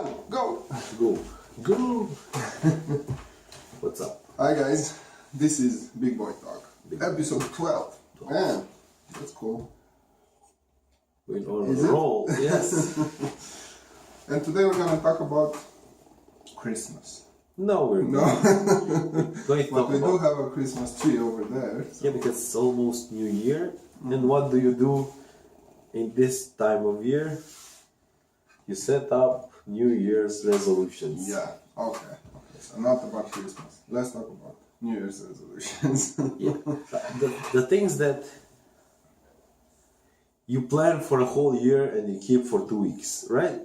Go! Go. Go! What's up? Hi guys, this is Big Boy Talk, Big episode 12. Man, that's cool. We're on Is a it? roll. Yes. And today we're gonna talk about Christmas. No, we're No, going to but talk we do about. have a Christmas tree over there. So Yeah, because it's almost New Year. And what do you do in this time of year? You set up New Year's resolutions. yeah, okay. So not about Christmas. Let's talk about New Year's resolutions. Yeah. The things that you plan for a whole year and you keep for 2 weeks, right?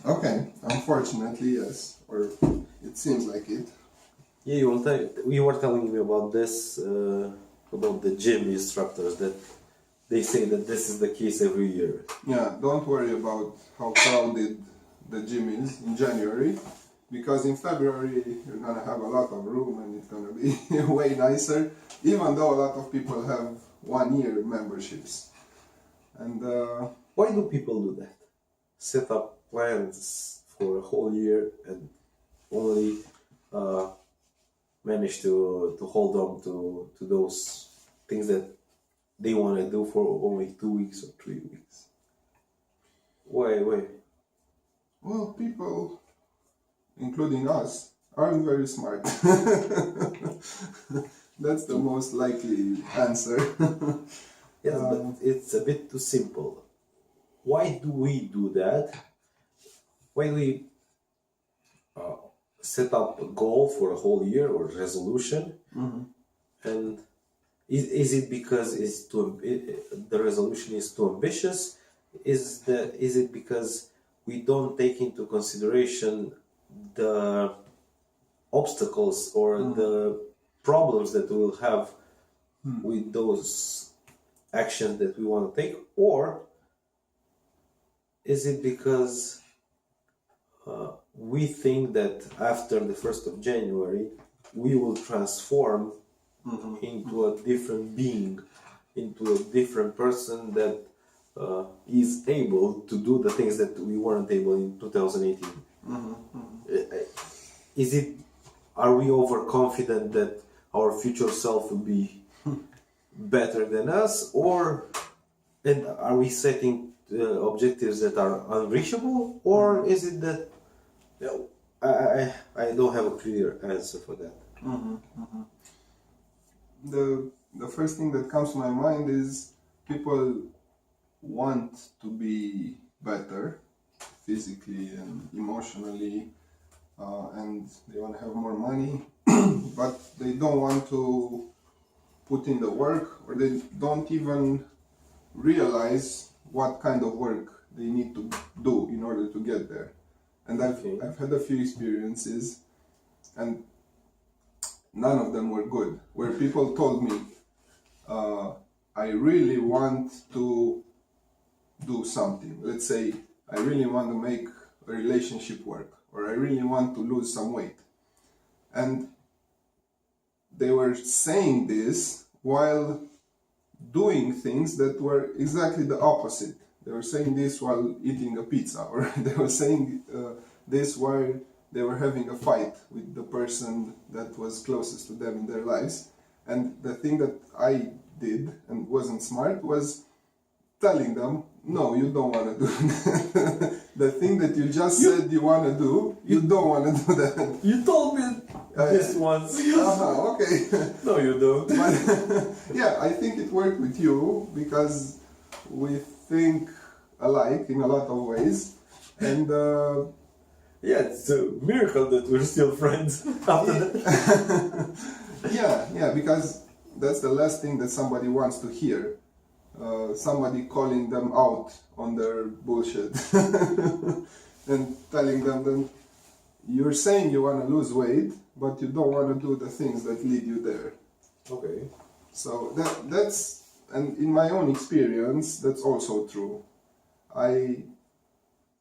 Okay, unfortunately, yes, or it seems like it. Yeah, you were telling me about this, about the gym instructors that they say that this is the case every year. Yeah, don't worry about how crowded the gym is in January, because in February you're gonna have a lot of room and it's gonna be way nicer, even though a lot of people have 1 year memberships. And Why do people do that? Set up plans for a whole year and only manage to hold on to those things that they want to do for only 2 weeks or 3 weeks. Why? well, people, including us, aren't very smart. That's the most likely answer. Yes, but it's a bit too simple. Why do we do that? Why do we set up a goal for a whole year or resolution? And is it because the resolution is too ambitious? Is it because we don't take into consideration the obstacles or the problems that we will have with those actions that we want to take, or is it because we think that after the 1st of January we will transform into a different being, into a different person that is able to do the things that we weren't able in 2018? Are we overconfident that our future self will be better than us, and are we setting objectives that are unreachable, or is it that I don't have a clear answer for that. The first thing that comes to my mind is people want to be better physically and emotionally, and they want to have more money, but they don't want to put in the work, or they don't even realize what kind of work they need to do in order to get there. And I've had a few experiences, and none of them were good, where people told me, I really want to do something. Let's say, I really want to make a relationship work, or I really want to lose some weight. And they were saying this while doing things that were exactly the opposite. They were saying this while eating a pizza, or they were saying this while they were having a fight with the person that was closest to them in their lives. And the thing that I did and wasn't smart was telling them, no, you don't want to do that. The thing that you just said you want to do, you don't want to do that. You told me this once. Okay. No, you don't. But yeah, I think it worked with you because we think alike in a lot of ways, and Yeah, it's a miracle that we're still friends after that. yeah, because that's the last thing that somebody wants to hear. Somebody calling them out on their bullshit and telling them that you're saying you want to lose weight, but you don't want to do the things that lead you there. Okay. So that's, and in my own experience, that's also true. I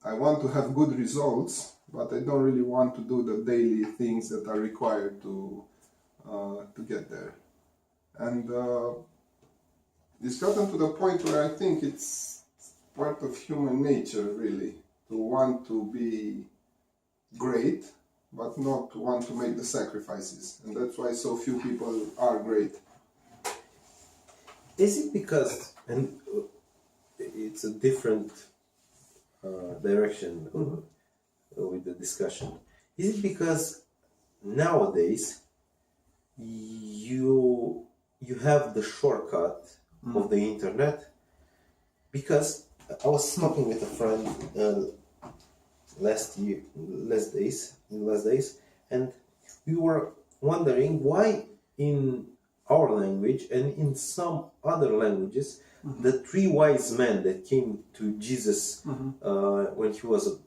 want to have good results, but I don't really want to do the daily things that are required to get there. And it's gotten to the point where I think it's part of human nature, really, to want to be great, but not to want to make the sacrifices, and that's why so few people are great. Is it because, and it's a different direction with the discussion, is it because nowadays you have the shortcut of the internet? Because I was talking with a friend last days, and we were wondering why in our language and in some other languages, the three wise men that came to Jesus when he was a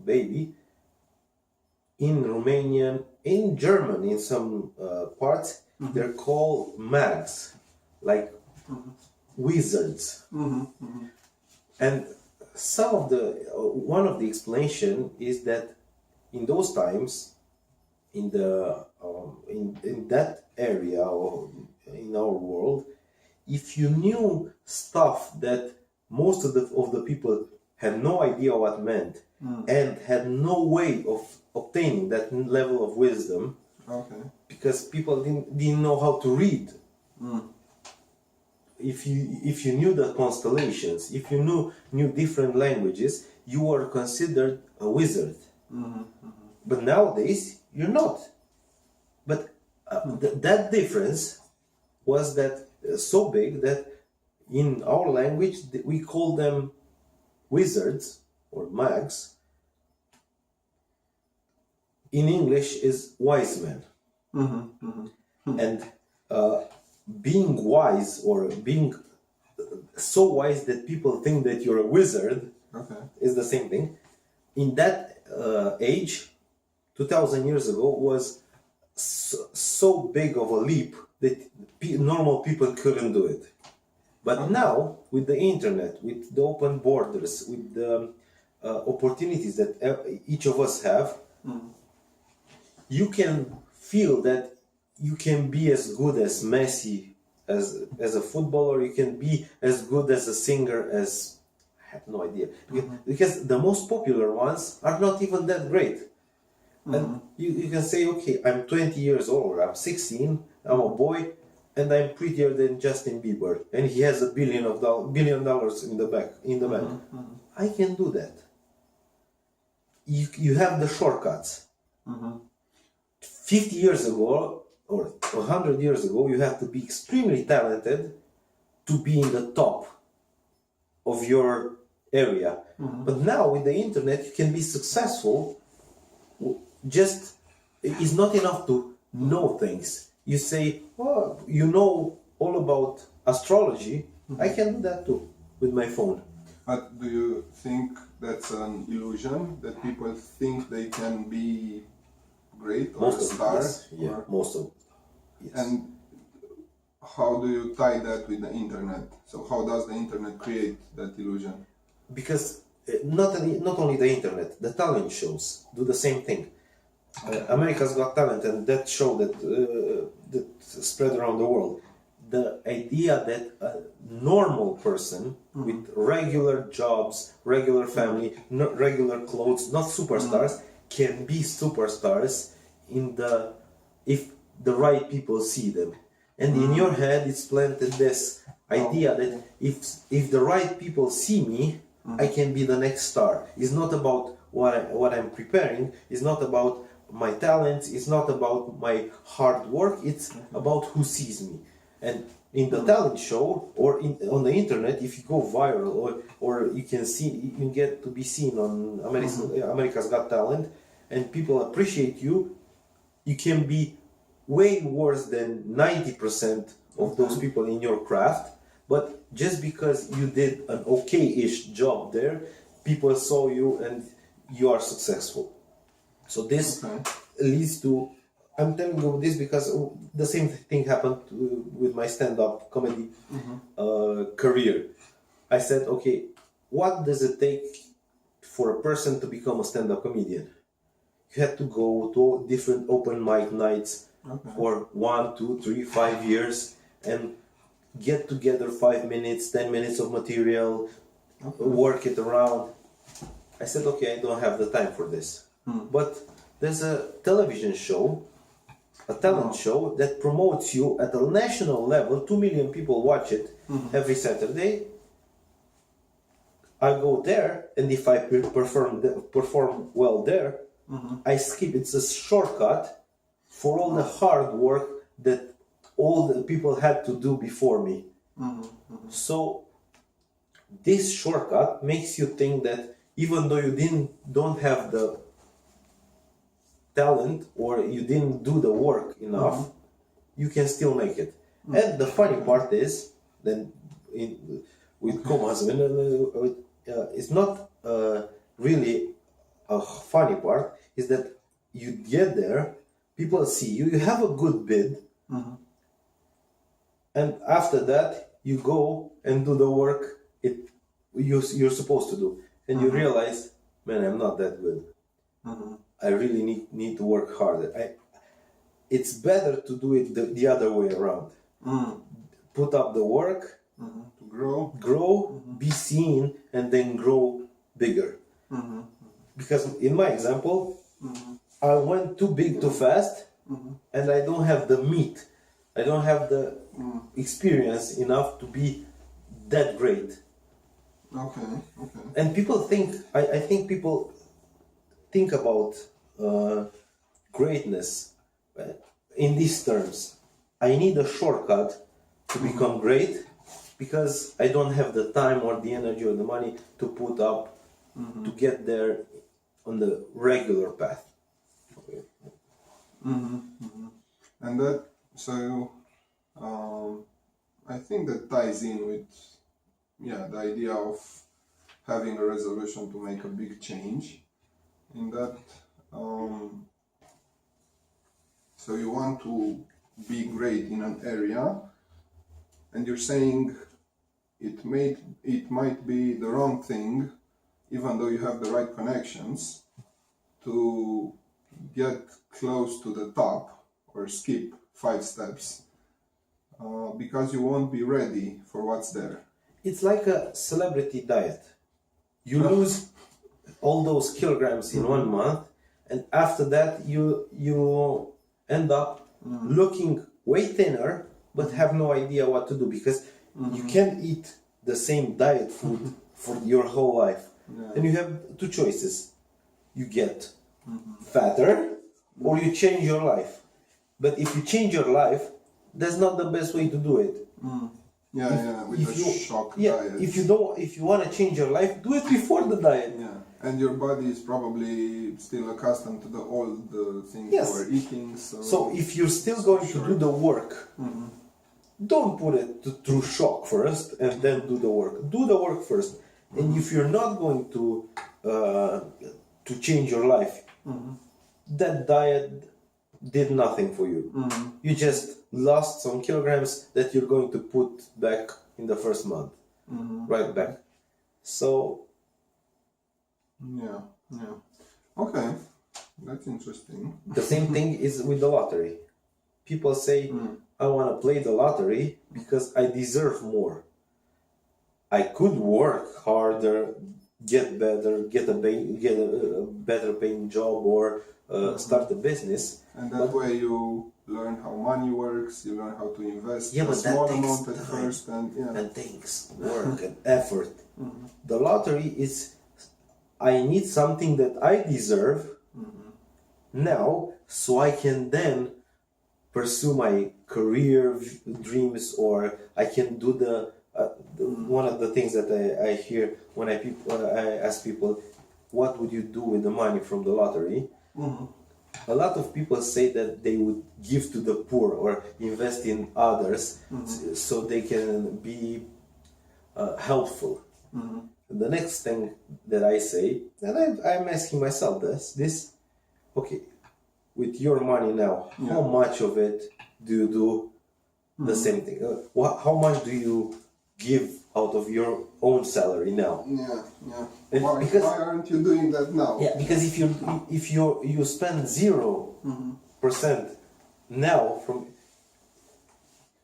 baby, in Romanian, in German, in some parts, they're called mags, like wizards. And some of the one of the explanation is that in those times, in the in that area or in our world, if you knew stuff that most of the people had no idea what meant and had no way of obtaining that level of wisdom, because people didn't know how to read. If you knew the constellations, if you knew different languages, you were considered a wizard. But nowadays you're not. But that difference was that so big that in our language we call them wizards or mags. In English is wise men. And being wise or being so wise that people think that you're a wizard is the same thing. In that age, 2000 years ago, was so big of a leap that normal people couldn't do it. But now, with the internet, with the open borders, with the opportunities that each of us have, you can feel that you can be as good as Messi as a footballer, you can be as good as a singer as, I have no idea. Because the most popular ones are not even that great. And you can say, okay, I'm 20 years old, or I'm 16, I'm a boy, and I'm prettier than Justin Bieber, and he has $1 billion in the bank. I can do that. You have the shortcuts. 50 years ago, or 100 years ago, you have to be extremely talented to be in the top of your area. But now with the internet, you can be successful. Just, it's not enough to know things. You say, oh, you know all about astrology. I can do that too with my phone. But do you think that's an illusion, that people think they can be great or a star? Yes. Yeah, most of yes. And how do you tie that with the internet? So how does the internet create that illusion? Because not only the internet, the talent shows do the same thing. America's Got Talent, and that show that spread around the world. The idea that a normal person with regular jobs, regular family, regular clothes, not superstars, can be superstars if the right people see them. And in your head, it's planted this idea that if the right people see me, I can be the next star. It's not about what I'm preparing. It's not about my talents. It's not about my hard work. It's about who sees me. And in the talent show or on the internet, if you go viral or you can get to be seen on America's Got Talent, and people appreciate you, you can be way worse than 90% of those people in your craft. But just because you did an okay-ish job there, people saw you and you are successful. So this leads to, I'm telling you this because the same thing happened with my stand-up comedy career. I said, okay, what does it take for a person to become a stand-up comedian? You had to go to different open mic nights for 1, 2, 3, 5 years and get together 5 minutes, 10 minutes of material, work it around. I said, okay, I don't have the time for this. But there's a television show, a talent show that promotes you at a national level. 2 million people watch it every Saturday. I go there, and if I perform well there, I skip. It's a shortcut for all the hard work that all the people had to do before me. So this shortcut makes you think that even though you don't have the talent or you didn't do the work enough, you can still make it. And the funny part is then with Comas, it's not really a funny part. Is that you get there, people see you, you have a good bid, and after that you go and do the work you're supposed to do, and you realize, man, I'm not that good. I really need to work harder. It's better to do it the other way around. Put up the work, to grow, be seen, and then grow bigger. Because in my example, I went too big too fast, and I don't have the meat. I don't have the experience enough to be that great. Okay. And people think, I think people think about greatness in these terms. I need a shortcut to become great because I don't have the time or the energy or the money to put up to get there on the regular path. Okay. And that, so I think that ties in with the idea of having a resolution to make a big change. In that, so you want to be great in an area, and you're saying it might be the wrong thing, even though you have the right connections, to get close to the top or skip 5 steps because you won't be ready for what's there. It's like a celebrity diet. You lose all those kilograms in 1 month, and after that you end up looking way thinner but have no idea what to do, because you can't eat the same diet food for your whole life. And you have 2 choices. You get fatter or you change your life. But if you change your life, that's not the best way to do it. With the shock diet. If you want to change your life, do it before the diet. And your body is probably still accustomed to the old things Yes. you were eating. So if you're still going to do the work, don't put it through shock first and then do the work. Do the work first. And if you're not going to change your life, that diet did nothing for you. You just lost some kilograms that you're going to put back in the first month, right back. So Okay, that's interesting. the same thing is with the lottery. People say, I want to play the lottery because I deserve more. I could work harder, get better, get a better paying job, or start a business. And that way you learn how money works, you learn how to invest Yeah, a but that small takes amount at time. first, and Takes work and effort. The lottery is, I need something that I deserve now, so I can then pursue my career dreams, or I can do one of the things that I hear when I ask people, what would you do with the money from the lottery? A lot of people say that they would give to the poor or invest in others so they can be helpful. The next thing that I say, and I'm asking myself this, okay, with your money now, how much of it do you do the same thing? How much do you give out of your own salary now? Why aren't you doing that now? Yeah, because if you spend 0% now from,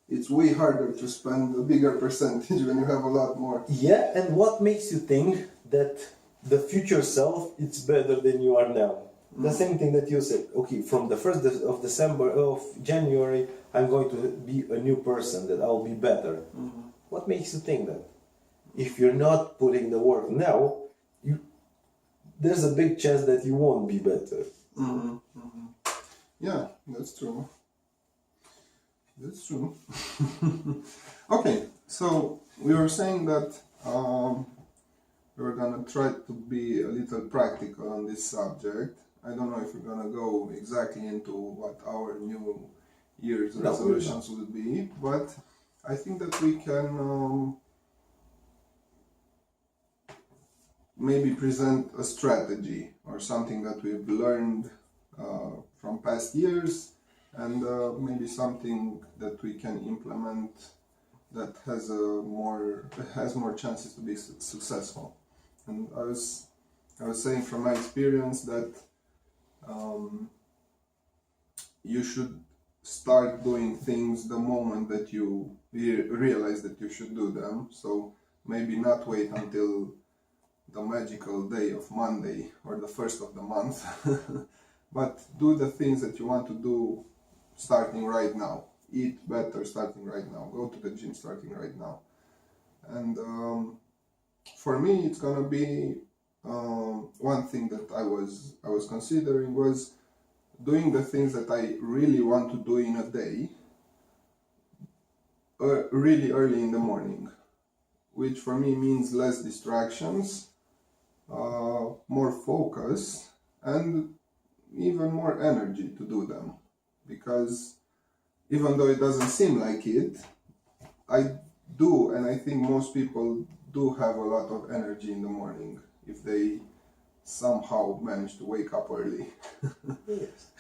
it's way harder to spend a bigger percentage when you have a lot more. yeah, and what makes you think that the future self, it's better than you are now. The same thing that you said. Okay, from the 1st of December, of January, I'm going to be a new person, that I'll be better. What makes you think that? If you're not putting the work now, there's a big chance that you won't be better. Yeah, that's true. That's true. Okay, so we were saying that we're gonna try to be a little practical on this subject. I don't know if we're gonna go exactly into what our new year's resolutions would be, but I think that we can maybe present a strategy or something that we've learned from past years, and maybe something that we can implement that has more chances to be successful. And I was saying from my experience that you should start doing things the moment that you realize that you should do them. So maybe not wait until the magical day of Monday or the first of the month, but do the things that you want to do starting right now. Eat better starting right now. Go to the gym starting right now. And for me, it's gonna be one thing that I was considering was doing the things that I really want to do in a day, really early in the morning, which for me means less distractions, more focus, and even more energy to do them. Because even though it doesn't seem like it, I do, and I think most people do have a lot of energy in the morning if they somehow manage to wake up early. Yes.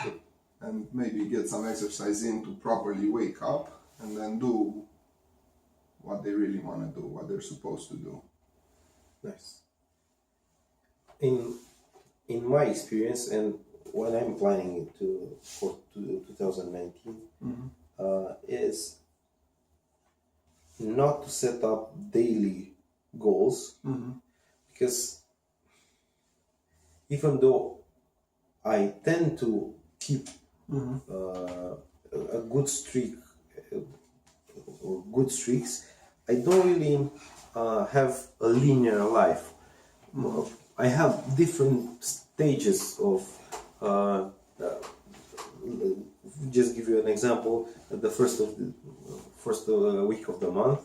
And maybe get some exercise in to properly wake up and then do what they really want to do, what they're supposed to do. Nice. In my experience, and what I'm planning for 2019, is not to set up daily goals, because even though I tend to keep a good streak or good streaks, I don't really have a linear life. I have different stages of. Just give you an example. The first week of the month,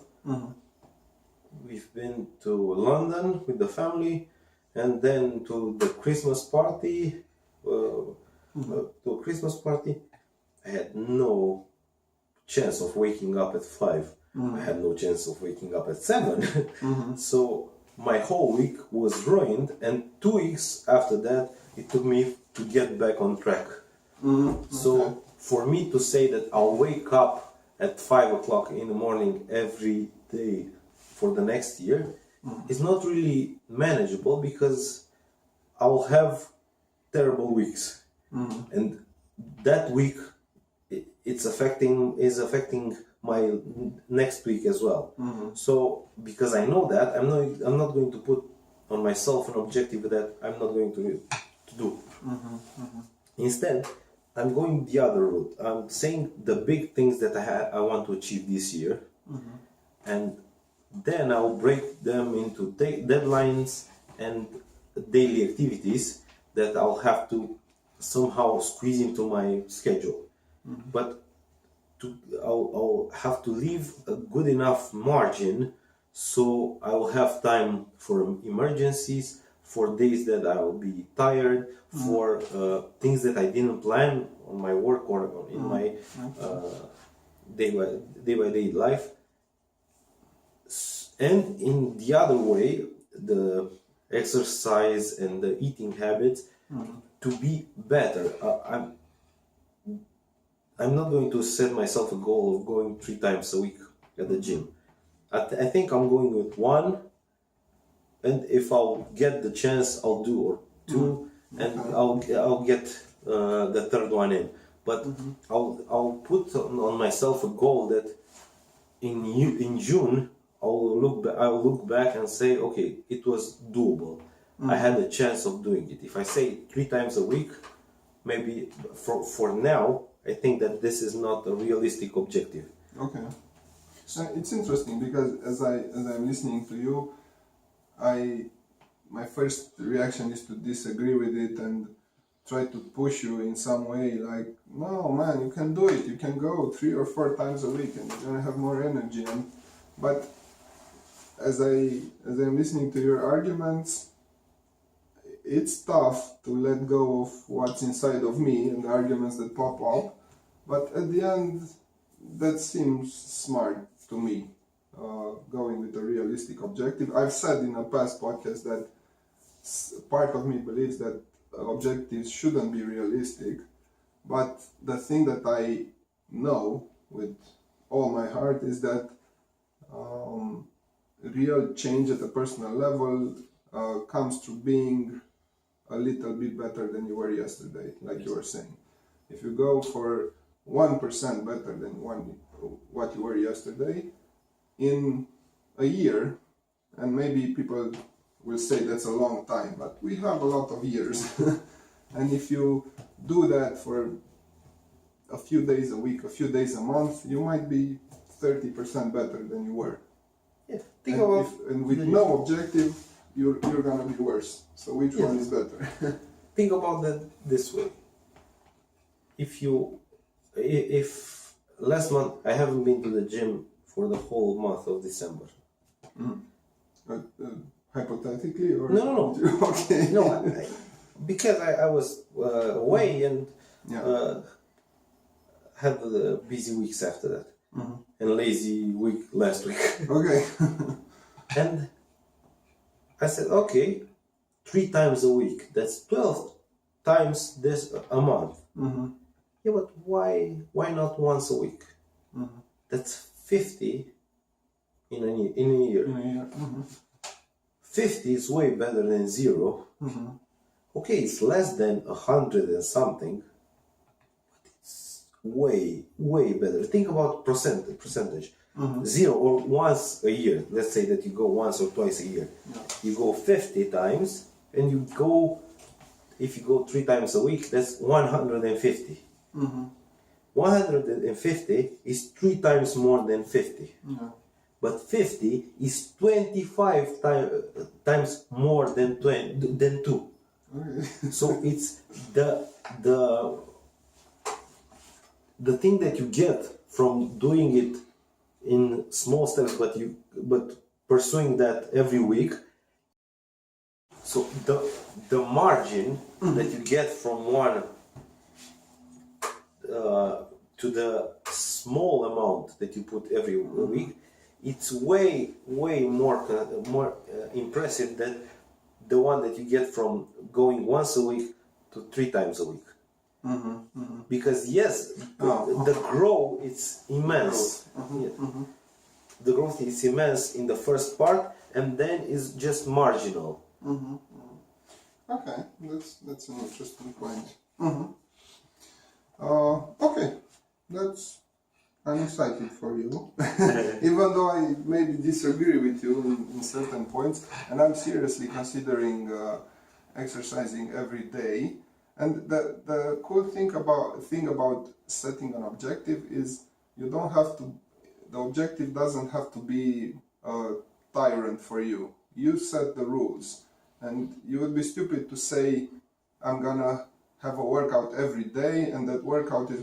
we've been to London with the family, and then to the Christmas party. To a Christmas party, I had no chance of waking up at 5. I had no chance of waking up at 7. So my whole week was ruined, and 2 weeks after that, it took me to get back on track. So for me to say that I'll wake up at 5 o'clock in the morning every day for the next year is not really manageable, because I'll have terrible weeks, and that week is affecting my next week as well. So because I know that, I'm not going to put on myself an objective that I'm not going to do. Instead, I'm going the other route. I'm saying the big things that I want to achieve this year, and then I'll break them into deadlines and daily activities that I'll have to somehow squeeze into my schedule. But I'll have to leave a good enough margin so I will have time for emergencies, for days that I will be tired, for things that I didn't plan on my work or in my day-by-day life. And in the other way, the exercise and the eating habits to be better. I'm not going to set myself a goal of going 3 times a week at the gym. I think I'm going with 1, and if I'll get the chance, I'll do, or 2, and I'll get the third one in. But I'll put on myself a goal that in June I'll look back and say, okay, it was doable. I had a chance of doing it. If I say 3 times a week, maybe for now, I think that this is not a realistic objective. Okay. So it's interesting because as I'm listening to you, my first reaction is to disagree with it and try to push you in some way, like, no man, you can do it, you can go 3 or 4 times a week and you're gonna have more energy. But as I'm listening to your arguments, it's tough to let go of what's inside of me and the arguments that pop up, but at the end that seems smart to me, going with a realistic objective. I've said in a past podcast that part of me believes that objectives shouldn't be realistic, but the thing that I know with all my heart is that real change at a personal level comes through being a little bit better than you were yesterday, like you were saying. If you go for 1% better than what you were yesterday, in a year, and maybe people will say that's a long time, but we have a lot of years. And if you do that for a few days a week, a few days a month, you might be 30% better than you were. Yeah, and with no objective, you're gonna be worse. So which one is better? Think about that this way. If last month I haven't been to the gym for the whole month of December. Hypothetically, or no. Okay. No, because I was away and had the busy weeks after that, and lazy week last week. Okay. And I said, okay, 3 times a week. That's 12 times this a month. Yeah, but why not once a week? That's 50 in a year. 50 is way better than 0. Okay, it's less than 100 and something, but it's way better. Think about percentage. 0 or once a year. Let's say that you go once or twice a year. You go 50 times, and if you go 3 times a week, that's 150. 150 is 3 times more than 50. But 50 is 25 times more than 2. Okay. So it's the thing that you get from doing it in small steps, but pursuing that every week. So the margin that you get from one to the small amount that you put every week, it's way more impressive than the one that you get from going once a week to 3 times a week. Because yes, the growth is immense. The growth is immense in the first part, and then is just marginal. Okay, that's an interesting point. Okay, I'm excited for you, even though I maybe disagree with you in certain points, and I'm seriously considering exercising every day. And the cool thing about setting an objective is you don't have to. The objective doesn't have to be a tyrant for you. You set the rules, and you would be stupid to say, "I'm gonna have a workout every day, and that workout is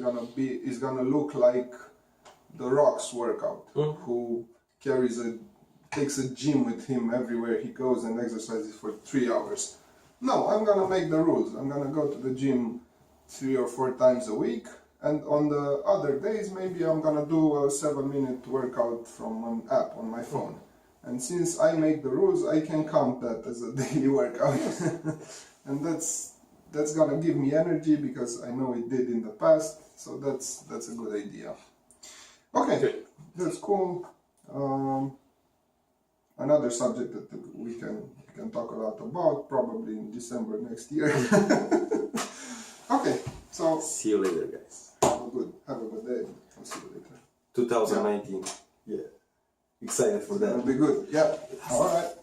gonna look like The Rock's workout, who takes a gym with him everywhere he goes and exercises for 3 hours." No, I'm gonna make the rules. I'm gonna go to the gym 3 or 4 times a week, and on the other days maybe I'm gonna do a 7-minute workout from an app on my phone. And since I make the rules, I can count that as a daily workout. And that's gonna give me energy because I know it did in the past, so that's a good idea. Okay, that's cool. Another subject that we can talk a lot about, probably in December next year. Okay, so See you later, guys. have a good day. I'll see you later. 2019. Yeah. Excited for that. That'll be good. Yeah. All right.